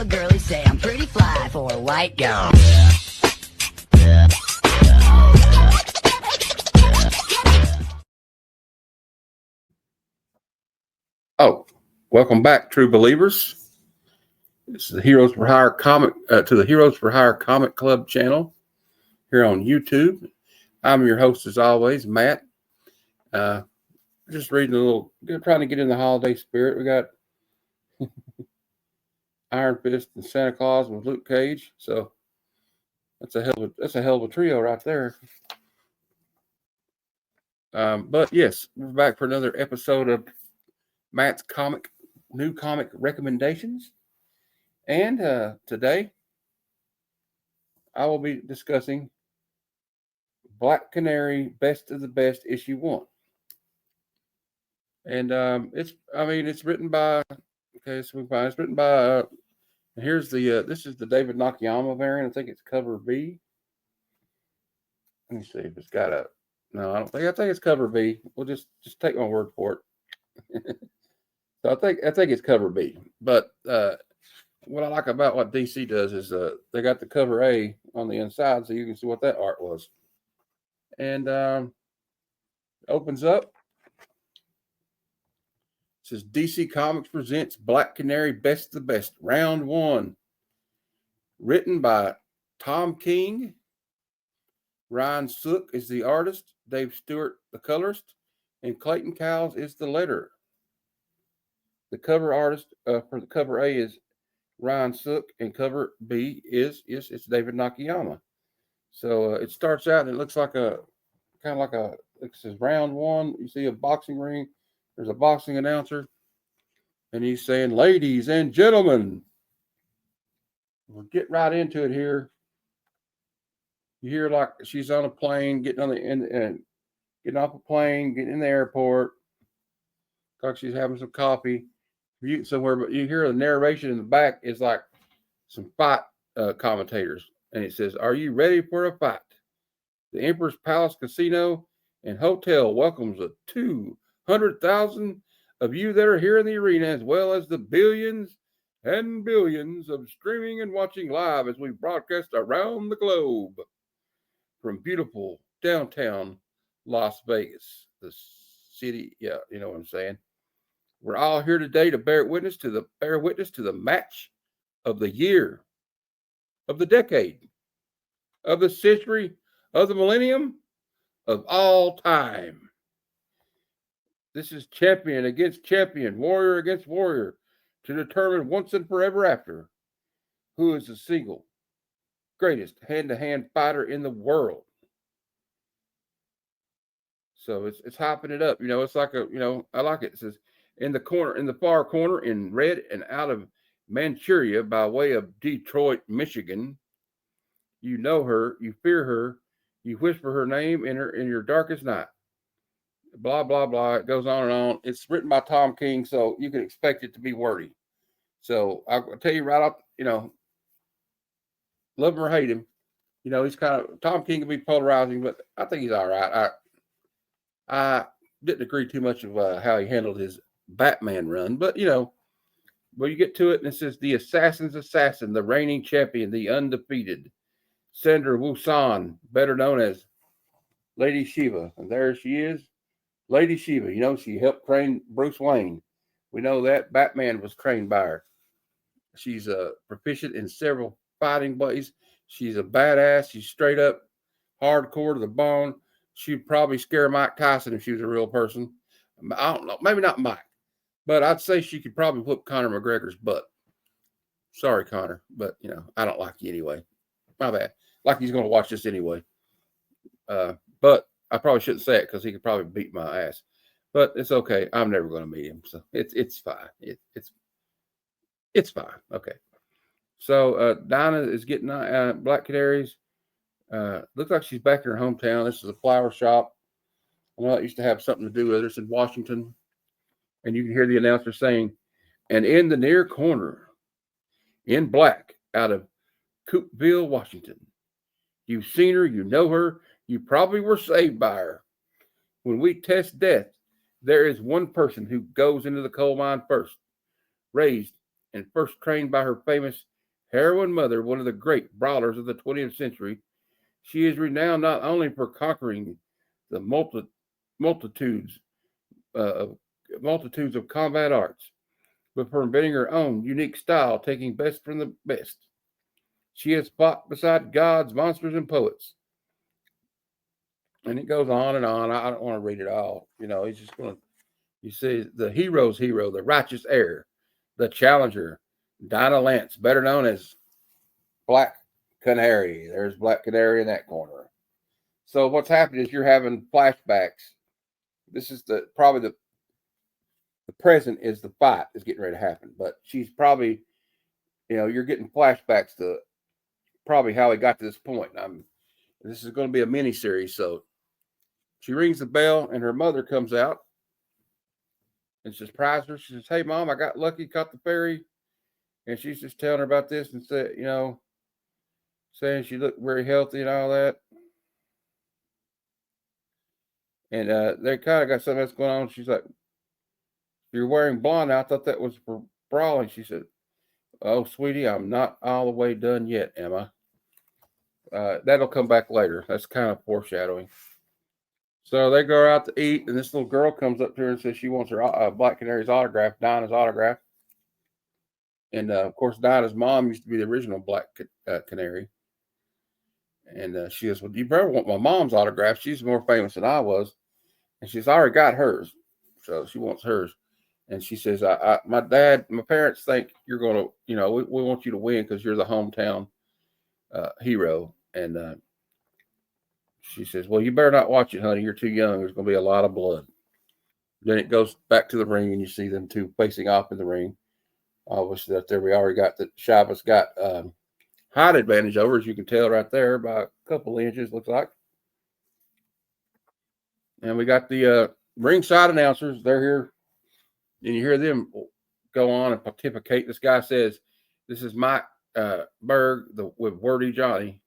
the girlies say I'm pretty fly for a white girl. Oh, welcome back, true believers. It's the Heroes for Hire comic to the Heroes for Hire Comic Club channel here on YouTube. I'm your host, as always, Matt. Just reading a little, trying to get in the holiday spirit. We got Iron Fist and Santa Claus with Luke Cage, so that's a hell of a trio right there. But yes, we're back for another episode of Matt's new comic recommendations. And today, I will be discussing Black Canary Best of the Best issue 1. And it's written by, it's written by, here's the, this is the David Nakayama variant. I think it's cover B. Let me see if it's got a, no, I think it's cover B. We'll just take my word for it. So I think it's cover B. But what I like about what DC does is they got the cover A on the inside so you can see what that art was. And opens up. It says DC Comics presents Black Canary Best of the Best, Round 1. Written by Tom King. Ryan Sook is the artist. Dave Stewart, the colorist. And Clayton Cowles is the letterer. The cover artist for the cover A is Ryan Sook, and cover B is it's David Nakayama. So it starts out and it looks like it says round 1. You see a boxing ring. There's a boxing announcer, and he's saying, "Ladies and gentlemen." We'll get right into it here. You hear like she's on a plane, getting off a plane, getting in the airport. Like she's having some coffee somewhere, but you hear the narration in the back is like some fight commentators, and it says, "Are you ready for a fight? The Emperor's Palace Casino and Hotel welcomes the 200,000 of you that are here in the arena, as well as the billions and billions of streaming and watching live as we broadcast around the globe from beautiful downtown Las Vegas, the city." Yeah, you know what I'm saying. We're all here today to bear witness to the match of the year, of the decade, of the century, of the millennium, of all time. This is champion against champion, warrior against warrior, to determine once and forever after who is the single greatest hand-to-hand fighter in the world. So it's hopping it up. It's like I like it. It says, in the far corner in red and out of Manchuria by way of Detroit, Michigan. You know her, you fear her, you whisper her name in your darkest night. Blah, blah, blah. It goes on and on. It's written by Tom King, so you can expect it to be wordy. So I'll tell you right off, love him or hate him. He's Tom King can be polarizing, but I think he's all right. I didn't agree too much of how he handled his Batman run, but well, you get to it and it says, the assassin's assassin, the reigning champion, the undefeated, Sandra Wusan, better known as Lady Shiva. And there she is, Lady Shiva. She helped train Bruce Wayne. We know that. Batman was trained by her. She's proficient in several fighting ways. She's a badass. She's straight up hardcore to the bone. She'd probably scare Mike Tyson if she was a real person. I don't know. Maybe not Mike. But I'd say she could probably whoop Conor McGregor's butt. Sorry, Conor, but I don't like you anyway. My bad. Like he's going to watch this anyway. But I probably shouldn't say it because he could probably beat my ass. But it's okay. I'm never going to meet him, so it's fine. It's fine. Okay. So Dinah is getting Black Canaries. Looks like she's back in her hometown. This is a flower shop. I know it used to have something to do with it. It's in Washington. And you can hear the announcer saying, and in the near corner, in black, out of Coopeville, Washington. You've seen her, you know her, you probably were saved by her. When we test death, there is one person who goes into the coal mine first, raised and first trained by her famous Heroine mother, one of the great brawlers of the 20th century, she is renowned not only for conquering the multitudes of multitudes of combat arts, but for inventing her own unique style, taking best from the best. She has fought beside gods, monsters, and poets. And it goes on and on. I don't want to read it all. He's just going to, you see, the hero's hero, the righteous heir, the challenger, Dinah Lance, better known as Black Canary. There's Black Canary in that corner. So what's happening is you're having flashbacks. This is probably the present is the fight is getting ready to happen, but she's probably, you're getting flashbacks to probably how he got to this point. This is going to be a mini series, so she rings the bell and her mother comes out and she surprises her. She says, "Hey, Mom, I got lucky, caught the ferry," and she's just telling her about this and said, saying she looked very healthy and all that. And they kind of got something else going on. She's like, "You're wearing blonde. I thought that was for brawling." She said, "Oh, sweetie, I'm not all the way done yet, am I?" That'll come back later. That's kind of foreshadowing. So they go out to eat, and this little girl comes up to her and says she wants her Black Canary's autograph, Dinah's autograph. And of course, Dinah's mom used to be the original Black Canary. And she goes, "Well, do you better want my mom's autograph? She's more famous than I was." And she's already got hers. So she wants hers. And she says, my parents think you're going to, we want you to win because you're the hometown hero. And she says, "Well, you better not watch it, honey. You're too young. There's going to be a lot of blood." Then it goes back to the ring, and you see them two facing off in the ring. Obviously, that there we already got that Shaba's got height advantage over, as you can tell right there, by a couple inches, looks like. And we got the ringside announcers. They're here, and you hear them go on and pontificate. This guy says, "This is Mike Berg with Wordy Johnny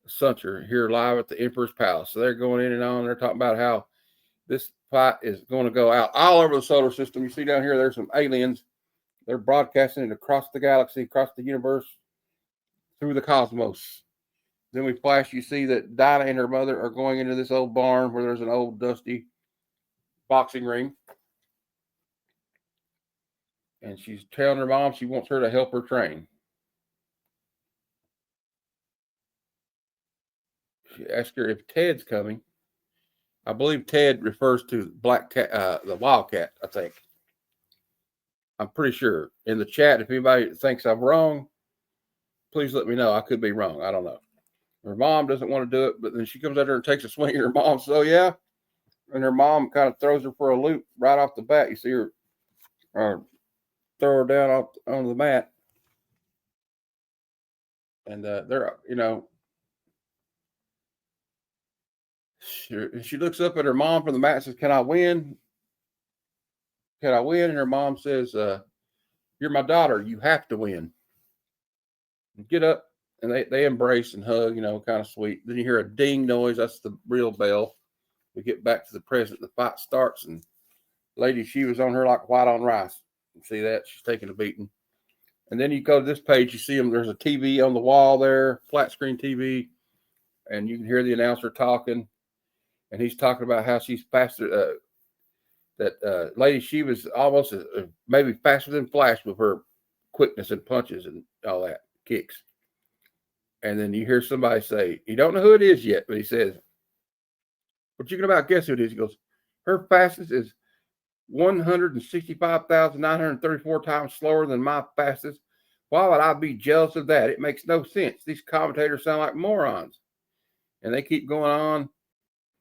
Sunter here live at the Emperor's Palace." So they're going in and on. They're talking about how this fight is going to go out all over the solar system. You see down here, there's some aliens. They're broadcasting it across the galaxy, across the universe, through the cosmos. Then we flash, you see that Dinah and her mother are going into this old barn where there's an old dusty boxing ring. And she's telling her mom she wants her to help her train. She asks her if Ted's coming. I believe Ted refers to Black Cat, the Wildcat, I think. I'm pretty sure. In the chat, if anybody thinks I'm wrong, please let me know. I could be wrong. I don't know. Her mom doesn't want to do it, but then she comes out there and takes a swing at her mom. So, yeah. And her mom kind of throws her for a loop right off the bat. You see her throw her down on the mat. And they're, she looks up at her mom from the mat and says, "Can I win? Can I win?" And her mom says, "You're my daughter. You have to win." And get up. And they embrace and hug, kind of sweet. Then you hear a ding noise. That's the real bell. We get back to the present. The fight starts, and Lady, she was on her like white on rice. You see that? She's taking a beating. And then you go to this page, you see them. There's a TV on the wall there, flat screen TV, and you can hear the announcer talking, and he's talking about how she's faster. That Lady, she was almost maybe faster than Flash with her quickness and punches and all that, kicks. And then you hear somebody say, "You don't know who it is yet," but he says, "But you can about guess who it is." He goes, "Her fastest is 165,934 times slower than my fastest. Why would I be jealous of that? It makes no sense. These commentators sound like morons." And they keep going on.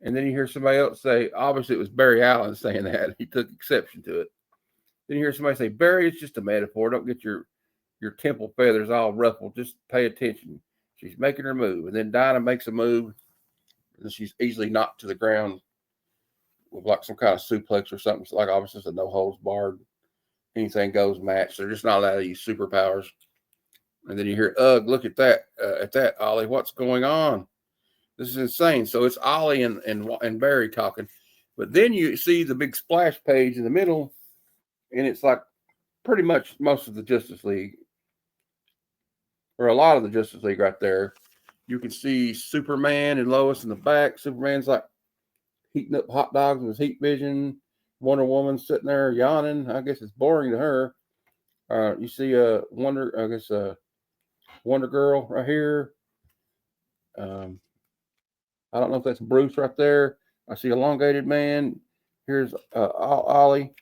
And then you hear somebody else say, obviously it was Barry Allen saying that. He took exception to it. Then you hear somebody say, "Barry, it's just a metaphor. Don't get your temple feathers all ruffled. Just pay attention. She's making her move." And then Dinah makes a move. And she's easily knocked to the ground with like some kind of suplex or something. It's like obviously it's a no holds barred, anything goes match. They're just not allowed to use superpowers. And then you hear, "Ugh, look at that, Ollie. What's going on? This is insane." So it's Ollie and Barry talking. But then you see the big splash page in the middle, and it's like pretty much most of the Justice League. or a lot of the Justice League right there. You can see Superman and Lois in the back. Superman's like heating up hot dogs with his heat vision. Wonder Woman sitting there yawning. I guess it's boring to her. You see Wonder Girl right here. I don't know if that's Bruce right there. I see Elongated Man. Here's Ollie,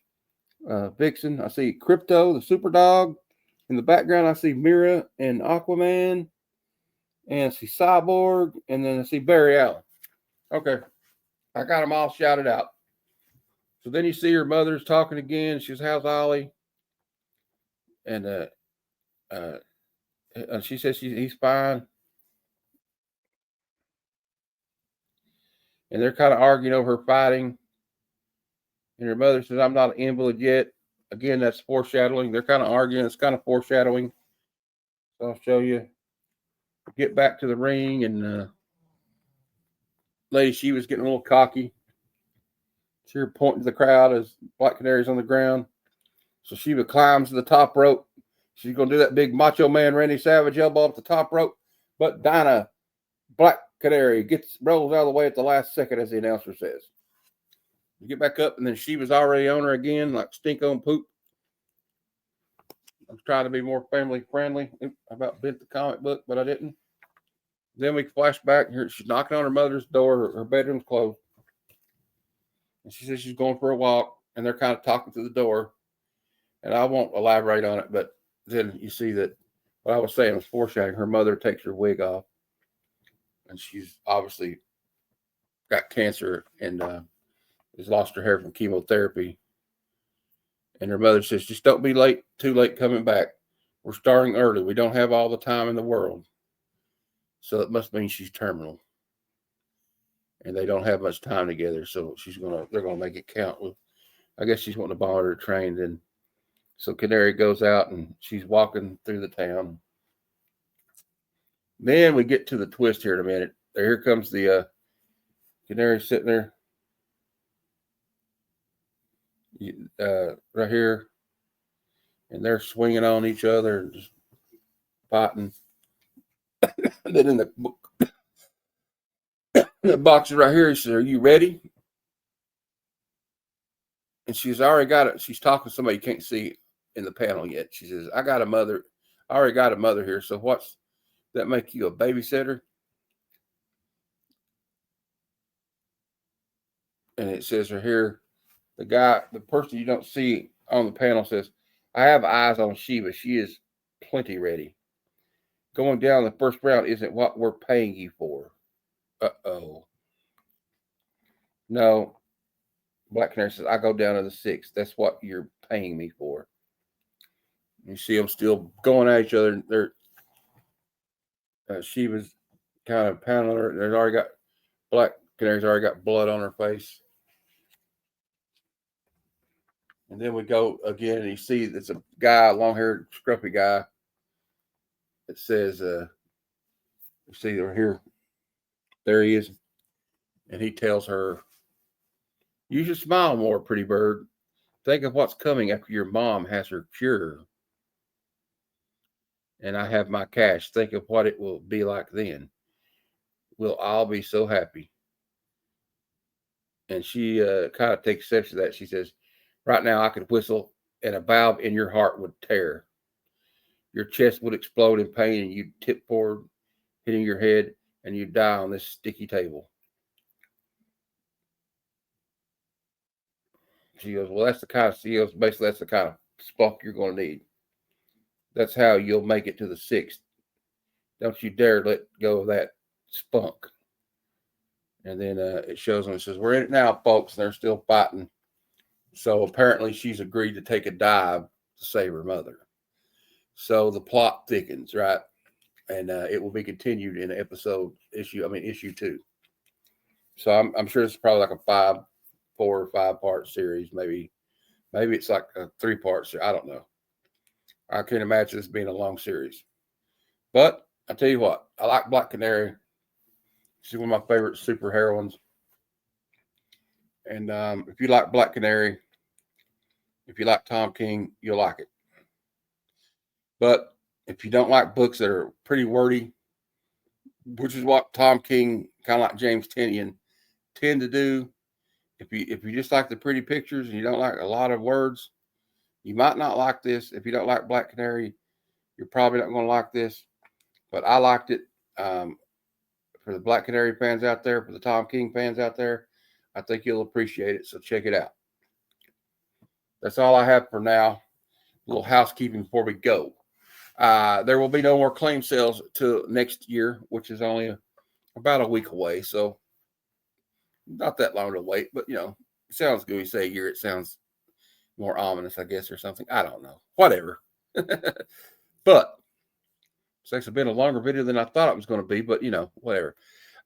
Vixen. I see Crypto, the Super Dog. In the background, I see Mira and Aquaman. And I see Cyborg. And then I see Barry Allen. Okay. I got them all shouted out. So then you see her mother's talking again. She says, "How's Ollie?" And she says he's fine. And they're kind of arguing over her fighting. And her mother says, "I'm not an invalid yet." Again, that's foreshadowing. They're kind of arguing. It's kind of foreshadowing. So I'll show you. Get back to the ring, and Lady Shiva's getting a little cocky. See her pointing to the crowd as Black Canary's on the ground. So Shiva climbs to the top rope. She's going to do that big Macho Man Randy Savage elbow up the top rope. But Dinah, Black Canary, rolls out of the way at the last second, as the announcer says. You get back up, and then Shiva's already on her again, like stink on poop. I'm trying to be more family friendly. I about bent the comic book, but I didn't. Then we flash back. Here she's knocking on her mother's door. Her bedroom's closed. And she says she's going for a walk, and they're kind of talking through the door. And I won't elaborate on it, but then you see that what I was saying was foreshadowing. Her mother takes her wig off, and she's obviously got cancer and has lost her hair from chemotherapy. And her mother says, "Just don't be too late coming back. We're starting early. We don't have all the time in the world." So it must mean she's terminal. And they don't have much time together. So they're gonna make it count. I guess she's wanting to borrow her train. And so Canary goes out and she's walking through the town. Then we get to the twist here in a minute. Here comes the Canary sitting there. Right here. And they're swinging on each other and just fighting. And then in the box right here, he says, "Are you ready?" And she's already got it. She's talking to somebody you can't see in the panel yet. She says, "I got a mother. I already got a mother here. So what's that make you a babysitter?" And it says right here, the person you don't see on the panel says, "I have eyes on Shiva. She is plenty ready. Going down the first round isn't what we're paying you for." Uh-oh. No. Black Canary says, "I go down to the sixth. That's what you're paying me for." You see them still going at each other. Shiva's kind of pounding her. There's already got Black Canary's already got blood on her face. And then we go again, and you see it's a guy, long-haired, scruffy guy. It says, you see over here, there he is. And he tells her, "You should smile more, pretty bird. Think of what's coming after your mom has her cure. And I have my cash. Think of what it will be like then. We'll all be so happy." And she kind of takes steps to that. She says, "Right now I could whistle and a valve in your heart would tear. Your chest would explode in pain and you'd tip forward, hitting your head, and you'd die on this sticky table." She goes, "Well, basically, that's the kind of spunk you're going to need. That's how you'll make it to the sixth. Don't you dare let go of that spunk." And then it shows them, it says, "We're in it now, folks." And they're still fighting. So apparently she's agreed to take a dive to save her mother. So the plot thickens, right? And it will be continued in issue 2. So I'm sure it's probably like a 4 or 5 part series. Maybe it's like a 3-part series. I don't know. I can't imagine this being a long series. But I tell you what, I like Black Canary. She's one of my favorite super heroines. And if you like Black Canary, if you like Tom King, you'll like it. But If you don't like books that are pretty wordy, which is what Tom King, kind of like James Tinian, tend to do. If you just like the pretty pictures and you don't like a lot of words, you might not like this. If you don't like Black Canary, you're probably not going to like this. But I liked it. For the Black Canary fans out there, for the Tom King fans out there, I think you'll appreciate it. So check it out. That's all I have for now. A little housekeeping before we go. There will be no more claim sales till next year, which is only about a week away. So not that long to wait, but it sounds good. You say a year, it sounds more ominous, I guess, or something. I don't know. Whatever. But it's actually been a longer video than I thought it was going to be, but whatever.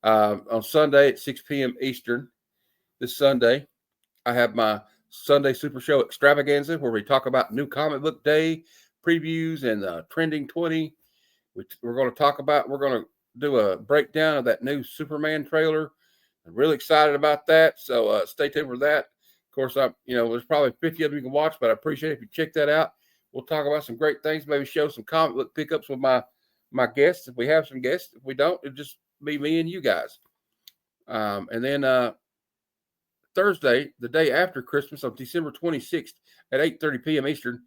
On Sunday at 6 p.m. Eastern, this Sunday, I have my Sunday Super Show Extravaganza, where we talk about New Comic Book Day previews and Trending 20. We're going to do a breakdown of that new Superman trailer. I'm really excited about that, so stay tuned for that. Of course, there's probably 50 of them you can watch, but I appreciate it if you check that out. We'll talk about some great things, maybe show some comic book pickups with my guests, if we have some guests. If we don't, it'll just be me and you guys. And then Thursday, the day after Christmas, on December 26th at 8:30 p.m. Eastern,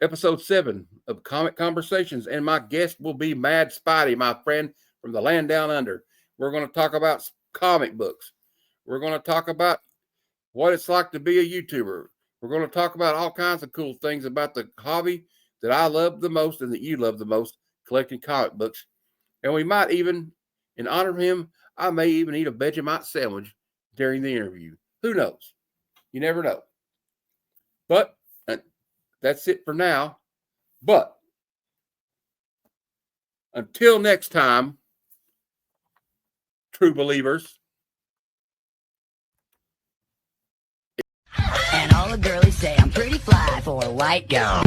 episode 7 of Comic Conversations, and my guest will be Mad Spidey, my friend from the land down under. We're going to talk about comic books. We're going to talk about what it's like to be a YouTuber. We're going to talk about all kinds of cool things about the hobby that I love the most and that you love the most, collecting comic books. And we might even, in honor of him, I may even eat a Vegemite sandwich during the interview. Who knows? You never know. But that's it for now. But until next time, true believers. And all the girlies say I'm pretty fly for a white girl.